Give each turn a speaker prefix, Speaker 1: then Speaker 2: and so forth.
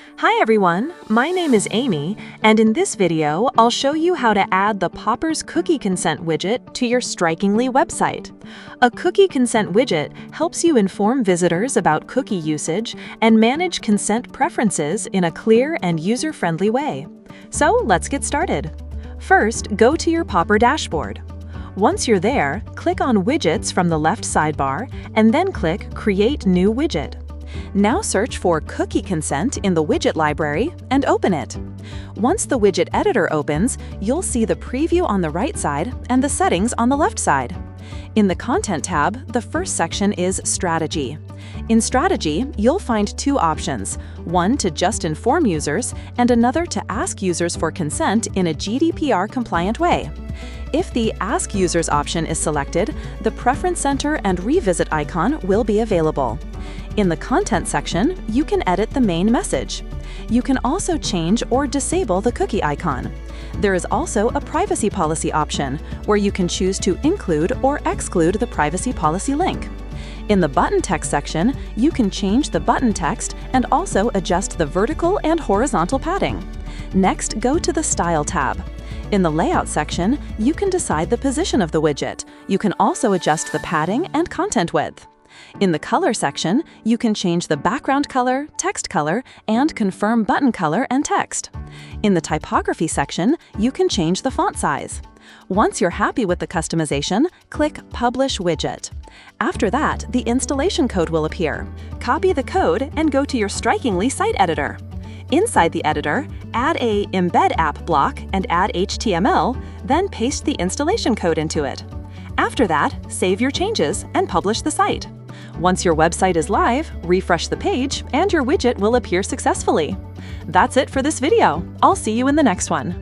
Speaker 1: Hi everyone, my name is Amy, and in this video, I'll show you how to add the Popper's Cookie Consent widget to your Strikingly website. A Cookie Consent widget helps you inform visitors about cookie usage and manage consent preferences in a clear and user-friendly way. So let's get started. First, go to your Popper dashboard. Once you're there, click on Widgets from the left sidebar, and then click Create New Widget. Now search for Cookie Consent in the widget library and open it. Once the widget editor opens, you'll see the preview on the right side and the settings on the left side. In the Content tab, the first section is Strategy. In Strategy, you'll find two options, one to just inform users and another to ask users for consent in a GDPR-compliant way. If the Ask Users option is selected, the Preference Center and Revisit icon will be available. In the Content section, you can edit the main message. You can also change or disable the cookie icon. There is also a Privacy Policy option, where you can choose to include or exclude the privacy policy link. In the Button Text section, you can change the button text and also adjust the vertical and horizontal padding. Next, go to the Style tab. In the Layout section, you can decide the position of the widget. You can also adjust the padding and content width. In the Color section, you can change the background color, text color, and confirm button color and text. In the Typography section, you can change the font size. Once you're happy with the customization, click Publish Widget. After that, the installation code will appear. Copy the code and go to your Strikingly site editor. Inside the editor, add a Embed App block and add HTML, then paste the installation code into it. After that, save your changes and publish the site. Once your website is live, refresh the page and your widget will appear successfully. That's it for this video. I'll see you in the next one.